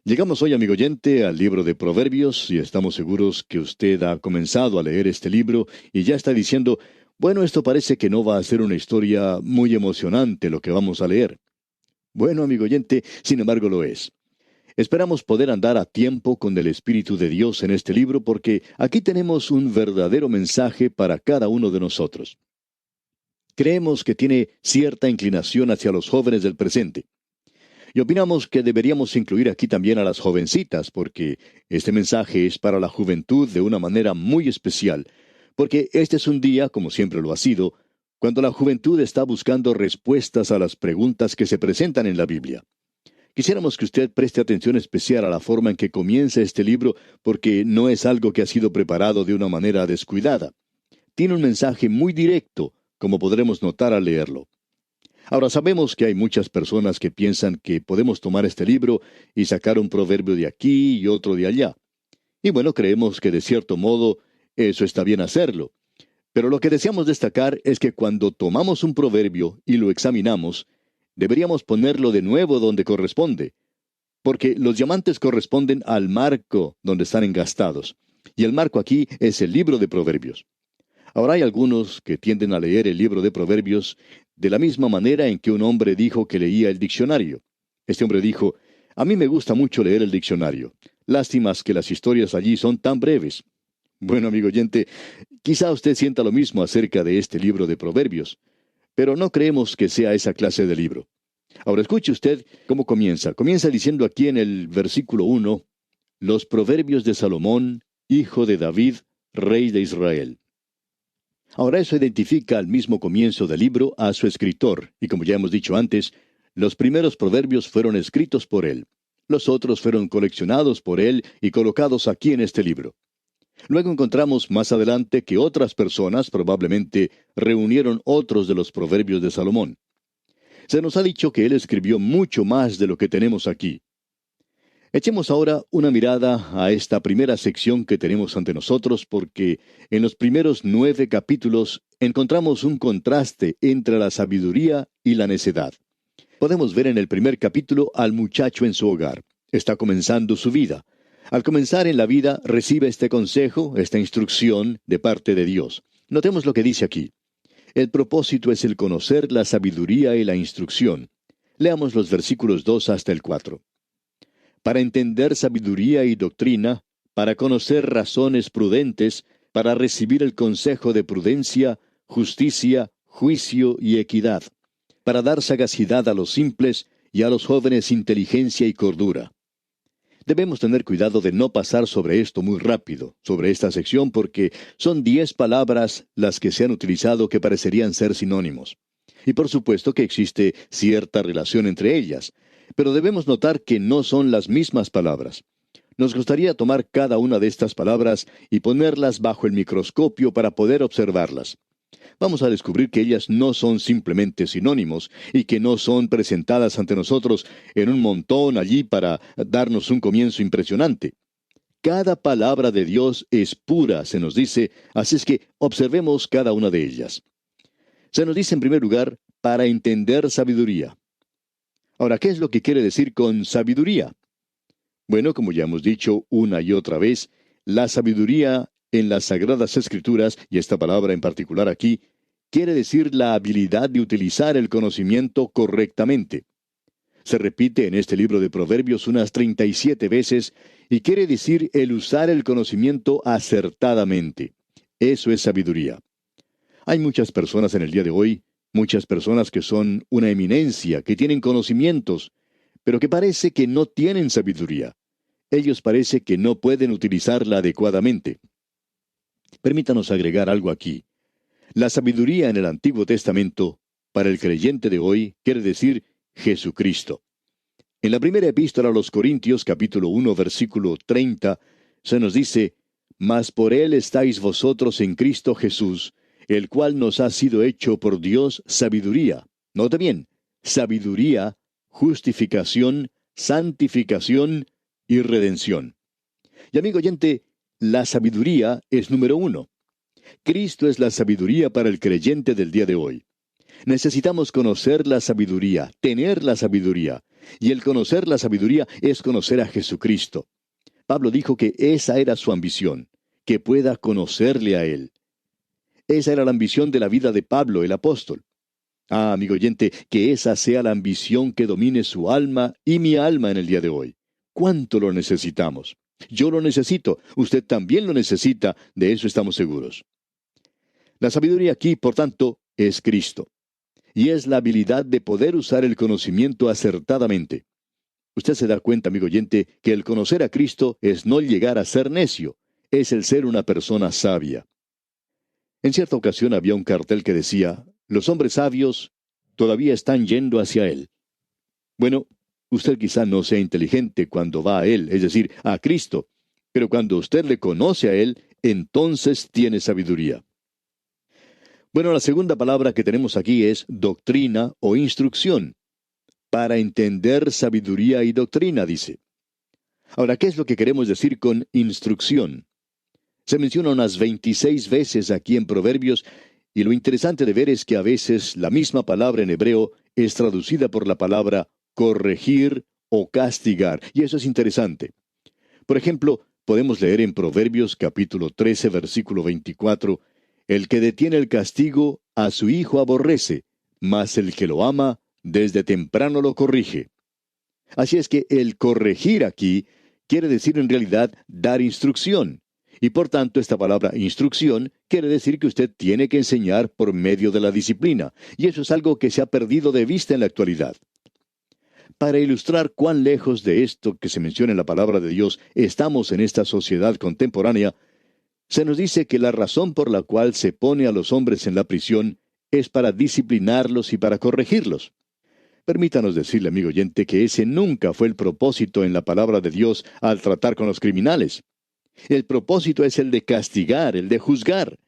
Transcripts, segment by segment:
Llegamos hoy, amigo oyente, al libro de Proverbios y estamos seguros que usted ha comenzado a leer este libro y ya está diciendo, bueno, esto parece que no va a ser una historia muy emocionante lo que vamos a leer. Bueno, amigo oyente, sin embargo lo es. Esperamos poder andar a tiempo con el Espíritu de Dios en este libro porque aquí tenemos un verdadero mensaje para cada uno de nosotros. Creemos que tiene cierta inclinación hacia los jóvenes del presente. Y opinamos que deberíamos incluir aquí también a las jovencitas, porque este mensaje es para la juventud de una manera muy especial, porque este es un día, como siempre lo ha sido, cuando la juventud está buscando respuestas a las preguntas que se presentan en la Biblia. Quisiéramos que usted preste atención especial a la forma en que comienza este libro, porque no es algo que ha sido preparado de una manera descuidada. Tiene un mensaje muy directo, como podremos notar al leerlo. Ahora sabemos que hay muchas personas que piensan que podemos tomar este libro y sacar un proverbio de aquí y otro de allá. Y bueno, creemos que de cierto modo eso está bien hacerlo. Pero lo que deseamos destacar es que cuando tomamos un proverbio y lo examinamos, deberíamos ponerlo de nuevo donde corresponde, porque los diamantes corresponden al marco donde están engastados. Y el marco aquí es el libro de Proverbios. Ahora hay algunos que tienden a leer el libro de Proverbios de la misma manera en que un hombre dijo que leía el diccionario. Este hombre dijo, a mí me gusta mucho leer el diccionario. Lástimas que las historias allí son tan breves. Bueno, amigo oyente, quizá usted sienta lo mismo acerca de este libro de Proverbios, pero no creemos que sea esa clase de libro. Ahora escuche usted cómo comienza. Comienza diciendo aquí en el versículo 1, los Proverbios de Salomón, hijo de David, rey de Israel. Ahora eso identifica al mismo comienzo del libro a su escritor, y como ya hemos dicho antes, los primeros proverbios fueron escritos por él. Los otros fueron coleccionados por él y colocados aquí en este libro. Luego encontramos más adelante que otras personas probablemente reunieron otros de los proverbios de Salomón. Se nos ha dicho que él escribió mucho más de lo que tenemos aquí. Echemos ahora una mirada a esta primera sección que tenemos ante nosotros porque en los primeros 9 capítulos encontramos un contraste entre la sabiduría y la necedad. Podemos ver en el primer capítulo al muchacho en su hogar. Está comenzando su vida. Al comenzar en la vida recibe este consejo, esta instrucción de parte de Dios. Notemos lo que dice aquí. El propósito es el conocer la sabiduría y la instrucción. Leamos los versículos 2 hasta el 4. Para entender sabiduría y doctrina, para conocer razones prudentes, para recibir el consejo de prudencia, justicia, juicio y equidad, para dar sagacidad a los simples y a los jóvenes inteligencia y cordura. Debemos tener cuidado de no pasar sobre esto muy rápido, sobre esta sección, porque son 10 palabras las que se han utilizado que parecerían ser sinónimos. Y por supuesto que existe cierta relación entre ellas, pero debemos notar que no son las mismas palabras. Nos gustaría tomar cada una de estas palabras y ponerlas bajo el microscopio para poder observarlas. Vamos a descubrir que ellas no son simplemente sinónimos y que no son presentadas ante nosotros en un montón allí para darnos un comienzo impresionante. Cada palabra de Dios es pura, se nos dice, así es que observemos cada una de ellas. Se nos dice en primer lugar, para entender sabiduría. Ahora, ¿qué es lo que quiere decir con sabiduría? Bueno, como ya hemos dicho una y otra vez, la sabiduría en las Sagradas Escrituras, y esta palabra en particular aquí, quiere decir la habilidad de utilizar el conocimiento correctamente. Se repite en este libro de Proverbios unas 37 veces y quiere decir el usar el conocimiento acertadamente. Eso es sabiduría. Hay muchas personas en el día de hoy, muchas personas que son una eminencia, que tienen conocimientos, pero que parece que no tienen sabiduría. Ellos parece que no pueden utilizarla adecuadamente. Permítanos agregar algo aquí. La sabiduría en el Antiguo Testamento, para el creyente de hoy, quiere decir Jesucristo. En la primera epístola a los Corintios, capítulo 1, versículo 30, se nos dice, «Mas por él estáis vosotros en Cristo Jesús, el cual nos ha sido hecho por Dios sabiduría». Note bien, sabiduría, justificación, santificación y redención. Y amigo oyente, la sabiduría es número 1. Cristo es la sabiduría para el creyente del día de hoy. Necesitamos conocer la sabiduría, tener la sabiduría. Y el conocer la sabiduría es conocer a Jesucristo. Pablo dijo que esa era su ambición, que pueda conocerle a Él. Esa era la ambición de la vida de Pablo, el apóstol. Ah, amigo oyente, que esa sea la ambición que domine su alma y mi alma en el día de hoy. ¿Cuánto lo necesitamos? Yo lo necesito, usted también lo necesita, de eso estamos seguros. La sabiduría aquí, por tanto, es Cristo. Y es la habilidad de poder usar el conocimiento acertadamente. Usted se da cuenta, amigo oyente, que el conocer a Cristo es no llegar a ser necio, es el ser una persona sabia. En cierta ocasión había un cartel que decía, los hombres sabios todavía están yendo hacia Él. Bueno, usted quizá no sea inteligente cuando va a Él, es decir, a Cristo, pero cuando usted le conoce a Él, entonces tiene sabiduría. Bueno, la segunda palabra que tenemos aquí es doctrina o instrucción. Para entender sabiduría y doctrina, dice. Ahora, ¿qué es lo que queremos decir con instrucción? Se menciona unas 26 veces aquí en Proverbios, y lo interesante de ver es que a veces la misma palabra en hebreo es traducida por la palabra corregir o castigar, y eso es interesante. Por ejemplo, podemos leer en Proverbios capítulo 13, versículo 24, el que detiene el castigo a su hijo aborrece, mas el que lo ama desde temprano lo corrige. Así es que el corregir aquí quiere decir en realidad dar instrucción. Y por tanto esta palabra instrucción quiere decir que usted tiene que enseñar por medio de la disciplina. Y eso es algo que se ha perdido de vista en la actualidad. Para ilustrar cuán lejos de esto que se menciona en la palabra de Dios estamos en esta sociedad contemporánea, se nos dice que la razón por la cual se pone a los hombres en la prisión es para disciplinarlos y para corregirlos. Permítanos decirle, amigo oyente, que ese nunca fue el propósito en la palabra de Dios al tratar con los criminales. El propósito es el de castigar, el de juzgar.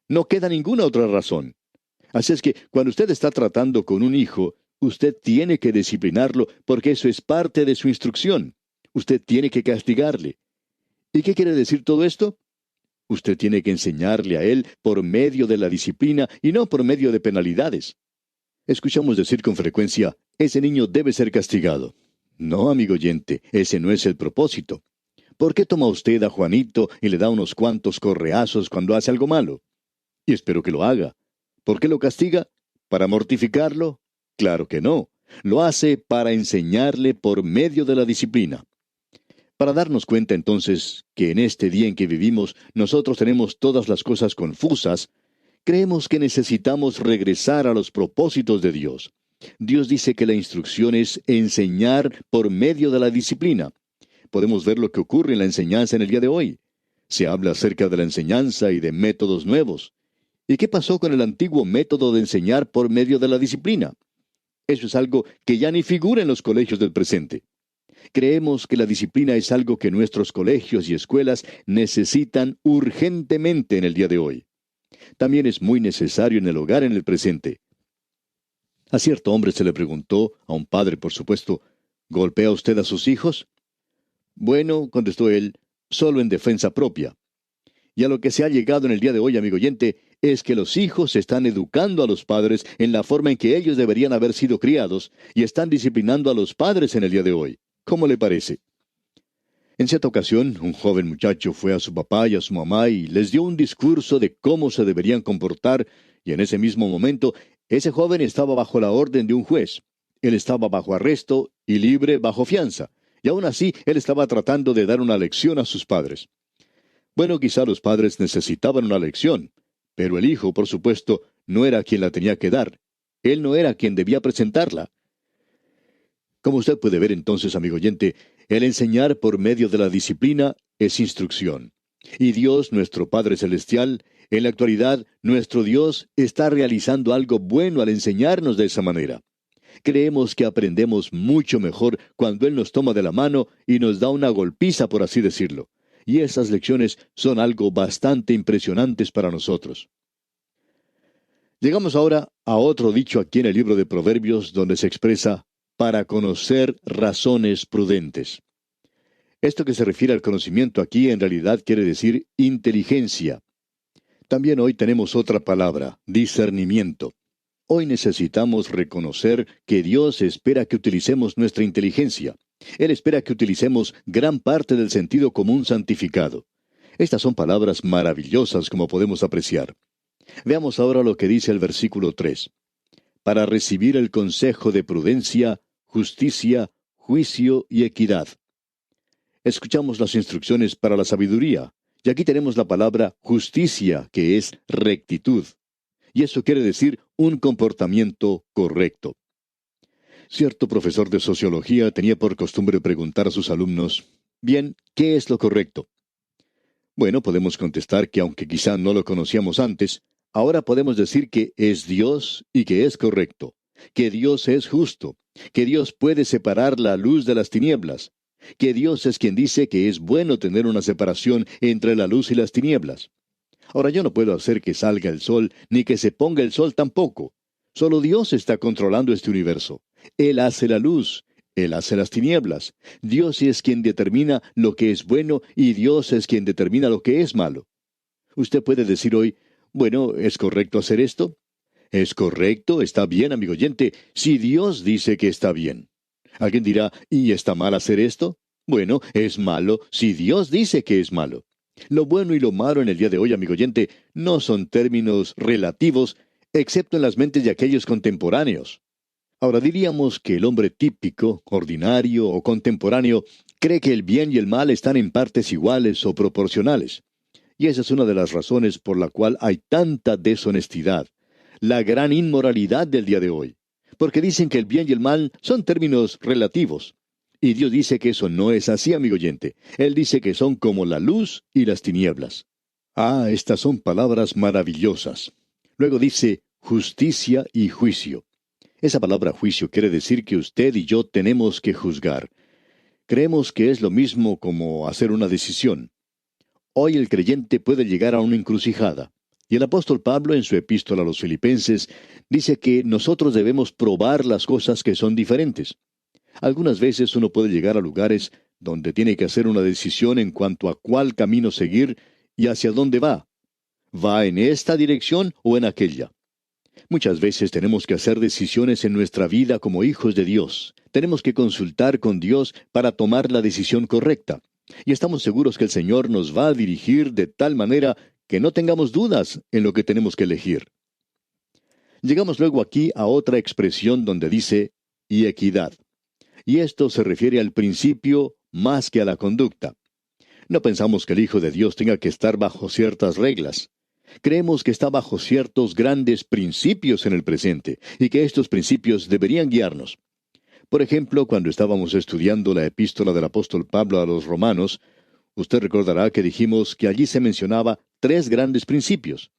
No queda ninguna otra razón. Así es que cuando usted está tratando con un hijo, usted tiene que disciplinarlo porque eso es parte de su instrucción. Usted tiene que castigarle. ¿Y qué quiere decir todo esto? Usted tiene que enseñarle a él por medio de la disciplina y no por medio de penalidades. Escuchamos decir con frecuencia, ese niño debe ser castigado. No, amigo oyente, ese no es el propósito. ¿Por qué toma usted a Juanito y le da unos cuantos correazos cuando hace algo malo? Y espero que lo haga. ¿Por qué lo castiga? ¿Para mortificarlo? Claro que no. Lo hace para enseñarle por medio de la disciplina. Para darnos cuenta entonces que en este día en que vivimos nosotros tenemos todas las cosas confusas, creemos que necesitamos regresar a los propósitos de Dios. Dios dice que la instrucción es enseñar por medio de la disciplina. Podemos ver lo que ocurre en la enseñanza en el día de hoy. Se habla acerca de la enseñanza y de métodos nuevos. ¿Y qué pasó con el antiguo método de enseñar por medio de la disciplina? Eso es algo que ya ni figura en los colegios del presente. Creemos que la disciplina es algo que nuestros colegios y escuelas necesitan urgentemente en el día de hoy. También es muy necesario en el hogar en el presente. A cierto hombre se le preguntó, a un padre por supuesto, ¿golpea usted a sus hijos? Bueno, contestó él, solo en defensa propia. Y a lo que se ha llegado en el día de hoy, amigo oyente, es que los hijos están educando a los padres en la forma en que ellos deberían haber sido criados y están disciplinando a los padres en el día de hoy. ¿Cómo le parece? En cierta ocasión, un joven muchacho fue a su papá y a su mamá y les dio un discurso de cómo se deberían comportar, y en ese mismo momento, ese joven estaba bajo la orden de un juez. Él estaba bajo arresto y libre bajo fianza, y aún así él estaba tratando de dar una lección a sus padres. Bueno, quizá los padres necesitaban una lección, pero el hijo, por supuesto, no era quien la tenía que dar. Él no era quien debía presentarla. Como usted puede ver entonces, amigo oyente, el enseñar por medio de la disciplina es instrucción. Y Dios, nuestro Padre Celestial, en la actualidad, nuestro Dios está realizando algo bueno al enseñarnos de esa manera. Creemos que aprendemos mucho mejor cuando Él nos toma de la mano y nos da una golpiza, por así decirlo. Y esas lecciones son algo bastante impresionantes para nosotros. Llegamos ahora a otro dicho aquí en el libro de Proverbios donde se expresa para conocer razones prudentes. Esto que se refiere al conocimiento aquí en realidad quiere decir inteligencia. También hoy tenemos otra palabra, discernimiento. Hoy necesitamos reconocer que Dios espera que utilicemos nuestra inteligencia. Él espera que utilicemos gran parte del sentido común santificado. Estas son palabras maravillosas como podemos apreciar. Veamos ahora lo que dice el versículo 3. Para recibir el consejo de prudencia, justicia, juicio y equidad. Escuchamos las instrucciones para la sabiduría, y aquí tenemos la palabra justicia, que es rectitud. Y eso quiere decir un comportamiento correcto. Cierto profesor de sociología tenía por costumbre preguntar a sus alumnos, bien, ¿qué es lo correcto? Bueno, podemos contestar que aunque quizá no lo conocíamos antes, ahora podemos decir que es Dios y que es correcto, que Dios es justo, que Dios puede separar la luz de las tinieblas, que Dios es quien dice que es bueno tener una separación entre la luz y las tinieblas. Ahora yo no puedo hacer que salga el sol, ni que se ponga el sol tampoco. Solo Dios está controlando este universo. Él hace la luz, Él hace las tinieblas. Dios es quien determina lo que es bueno y Dios es quien determina lo que es malo. Usted puede decir hoy, bueno, ¿es correcto hacer esto? Es correcto, está bien, amigo oyente, si Dios dice que está bien. Alguien dirá, ¿y está mal hacer esto? Bueno, es malo si Dios dice que es malo. Lo bueno y lo malo en el día de hoy, amigo oyente, no son términos relativos, excepto en las mentes de aquellos contemporáneos. Ahora diríamos que el hombre típico, ordinario o contemporáneo cree que el bien y el mal están en partes iguales o proporcionales. Y esa es una de las razones por la cual hay tanta deshonestidad, la gran inmoralidad del día de hoy. Porque dicen que el bien y el mal son términos relativos. Y Dios dice que eso no es así, amigo oyente. Él dice que son como la luz y las tinieblas. Ah, estas son palabras maravillosas. Luego dice justicia y juicio. Esa palabra juicio quiere decir que usted y yo tenemos que juzgar. Creemos que es lo mismo como hacer una decisión. Hoy el creyente puede llegar a una encrucijada. Y el apóstol Pablo en su epístola a los Filipenses dice que nosotros debemos probar las cosas que son diferentes. Algunas veces uno puede llegar a lugares donde tiene que hacer una decisión en cuanto a cuál camino seguir y hacia dónde va. ¿Va en esta dirección o en aquella? Muchas veces tenemos que hacer decisiones en nuestra vida como hijos de Dios. Tenemos que consultar con Dios para tomar la decisión correcta. Y estamos seguros que el Señor nos va a dirigir de tal manera que no tengamos dudas en lo que tenemos que elegir. Llegamos luego aquí a otra expresión donde dice, y equidad. Y esto se refiere al principio más que a la conducta. No pensamos que el Hijo de Dios tenga que estar bajo ciertas reglas. Creemos que está bajo ciertos grandes principios en el presente, y que estos principios deberían guiarnos. Por ejemplo, cuando estábamos estudiando la epístola del apóstol Pablo a los romanos, usted recordará que dijimos que allí se mencionaba tres grandes principios,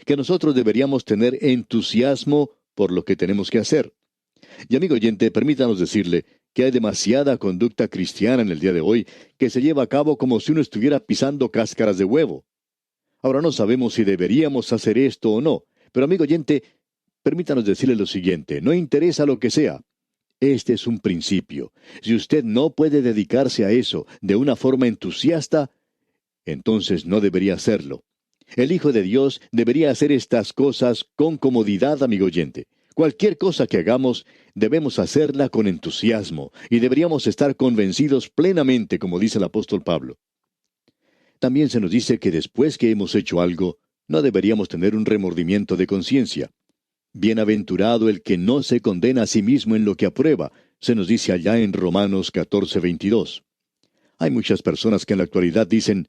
que nosotros deberíamos tener entusiasmo por lo que tenemos que hacer. Y amigo oyente, permítanos decirle que hay demasiada conducta cristiana en el día de hoy que se lleva a cabo como si uno estuviera pisando cáscaras de huevo. Ahora no sabemos si deberíamos hacer esto o no, pero amigo oyente, permítanos decirle lo siguiente, no interesa lo que sea. Este es un principio. Si usted no puede dedicarse a eso de una forma entusiasta, entonces no debería hacerlo. El Hijo de Dios debería hacer estas cosas con comodidad, amigo oyente. Cualquier cosa que hagamos, debemos hacerla con entusiasmo y deberíamos estar convencidos plenamente, como dice el apóstol Pablo. También se nos dice que después que hemos hecho algo, no deberíamos tener un remordimiento de conciencia. Bienaventurado el que no se condena a sí mismo en lo que aprueba, se nos dice allá en Romanos 14:22. Hay muchas personas que en la actualidad dicen,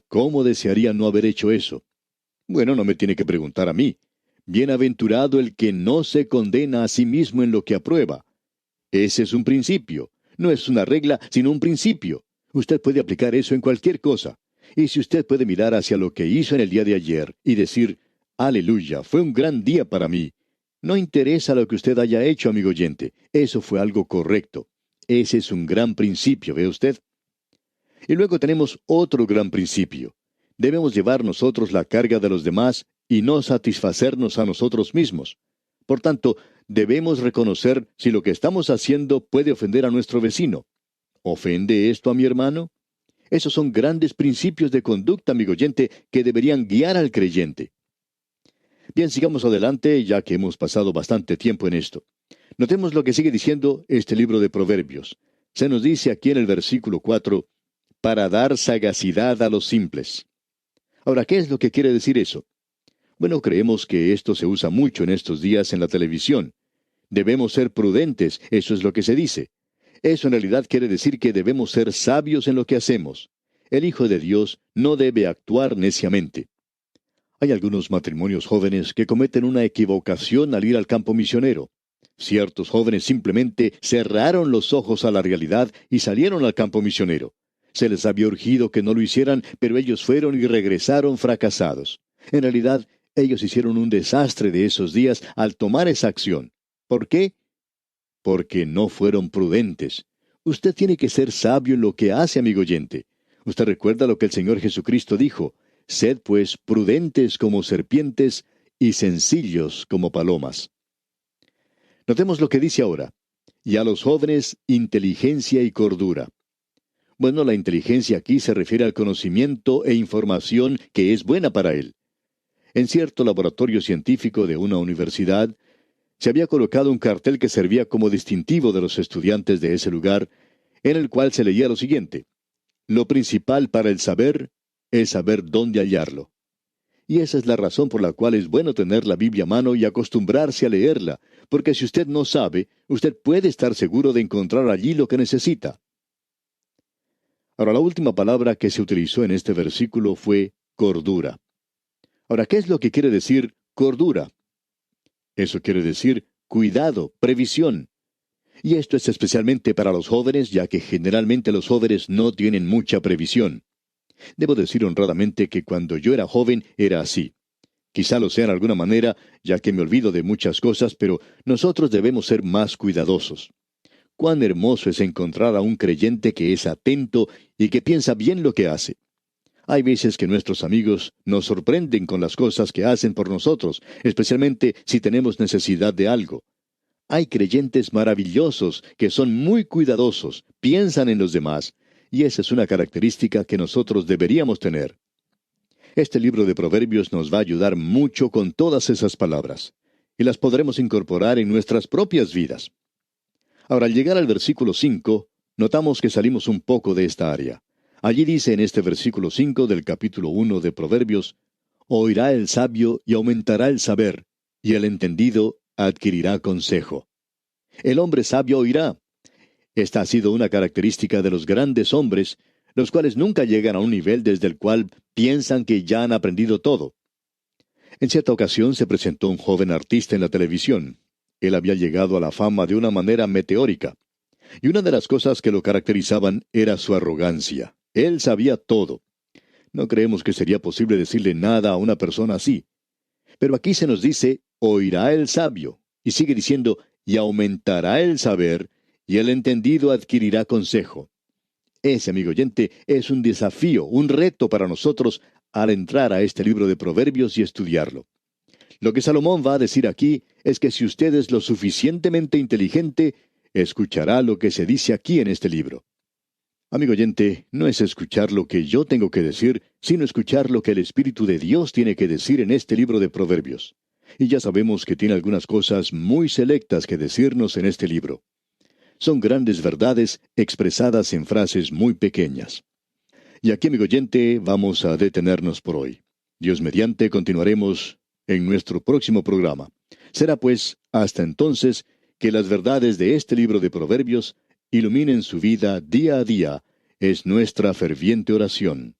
¿cómo desearía no haber hecho eso? Bueno, no me tiene que preguntar a mí. Bienaventurado el que no se condena a sí mismo en lo que aprueba. Ese es un principio. No es una regla, sino un principio. Usted puede aplicar eso en cualquier cosa. Y si usted puede mirar hacia lo que hizo en el día de ayer y decir, aleluya, fue un gran día para mí. No interesa lo que usted haya hecho, amigo oyente. Eso fue algo correcto. Ese es un gran principio, ¿ve usted? Y luego tenemos otro gran principio. Debemos llevar nosotros la carga de los demás y no satisfacernos a nosotros mismos. Por tanto, debemos reconocer si lo que estamos haciendo puede ofender a nuestro vecino. ¿Ofende esto a mi hermano? Esos son grandes principios de conducta, amigo oyente, que deberían guiar al creyente. Bien, sigamos adelante, ya que hemos pasado bastante tiempo en esto. Notemos lo que sigue diciendo este libro de Proverbios. Se nos dice aquí en el versículo 4, para dar sagacidad a los simples. Ahora, ¿qué es lo que quiere decir eso? Bueno, creemos que esto se usa mucho en estos días en la televisión. Debemos ser prudentes, eso es lo que se dice. Eso en realidad quiere decir que debemos ser sabios en lo que hacemos. El Hijo de Dios no debe actuar neciamente. Hay algunos matrimonios jóvenes que cometen una equivocación al ir al campo misionero. Ciertos jóvenes simplemente cerraron los ojos a la realidad y salieron al campo misionero. Se les había urgido que no lo hicieran, pero ellos fueron y regresaron fracasados. En realidad, ellos hicieron un desastre de esos días al tomar esa acción. ¿Por qué? Porque no fueron prudentes. Usted tiene que ser sabio en lo que hace, amigo oyente. Usted recuerda lo que el Señor Jesucristo dijo: sed pues prudentes como serpientes y sencillos como palomas. Notemos lo que dice ahora. Y a los jóvenes, inteligencia y cordura. Bueno, la inteligencia aquí se refiere al conocimiento e información que es buena para él. En cierto laboratorio científico de una universidad, se había colocado un cartel que servía como distintivo de los estudiantes de ese lugar, en el cual se leía lo siguiente: lo principal para el saber es saber dónde hallarlo. Y esa es la razón por la cual es bueno tener la Biblia a mano y acostumbrarse a leerla, porque si usted no sabe, usted puede estar seguro de encontrar allí lo que necesita. Ahora, la última palabra que se utilizó en este versículo fue cordura. Ahora, ¿qué es lo que quiere decir cordura? Eso quiere decir cuidado, previsión. Y esto es especialmente para los jóvenes, ya que generalmente los jóvenes no tienen mucha previsión. Debo decir honradamente que cuando yo era joven era así. Quizá lo sea en alguna manera, ya que me olvido de muchas cosas, pero nosotros debemos ser más cuidadosos. Cuán hermoso es encontrar a un creyente que es atento y que piensa bien lo que hace. Hay veces que nuestros amigos nos sorprenden con las cosas que hacen por nosotros, especialmente si tenemos necesidad de algo. Hay creyentes maravillosos que son muy cuidadosos, piensan en los demás, y esa es una característica que nosotros deberíamos tener. Este libro de Proverbios nos va a ayudar mucho con todas esas palabras, y las podremos incorporar en nuestras propias vidas. Ahora, al llegar al versículo 5, notamos que salimos un poco de esta área. Allí dice en este versículo 5 del capítulo 1 de Proverbios: oirá el sabio y aumentará el saber, y el entendido adquirirá consejo. El hombre sabio oirá. Esta ha sido una característica de los grandes hombres, los cuales nunca llegan a un nivel desde el cual piensan que ya han aprendido todo. En cierta ocasión se presentó un joven artista en la televisión. Él había llegado a la fama de una manera meteórica. Y una de las cosas que lo caracterizaban era su arrogancia. Él sabía todo. No creemos que sería posible decirle nada a una persona así. Pero aquí se nos dice: oirá el sabio. Y sigue diciendo: y aumentará el saber, y el entendido adquirirá consejo. Ese, amigo oyente, es un desafío, un reto para nosotros al entrar a este libro de Proverbios y estudiarlo. Lo que Salomón va a decir aquí es que si usted es lo suficientemente inteligente, escuchará lo que se dice aquí en este libro. Amigo oyente, no es escuchar lo que yo tengo que decir, sino escuchar lo que el Espíritu de Dios tiene que decir en este libro de Proverbios. Y ya sabemos que tiene algunas cosas muy selectas que decirnos en este libro. Son grandes verdades expresadas en frases muy pequeñas. Y aquí, amigo oyente, vamos a detenernos por hoy. Dios mediante, continuaremos en nuestro próximo programa. Será pues, hasta entonces, que las verdades de este libro de Proverbios iluminen su vida día a día, es nuestra ferviente oración.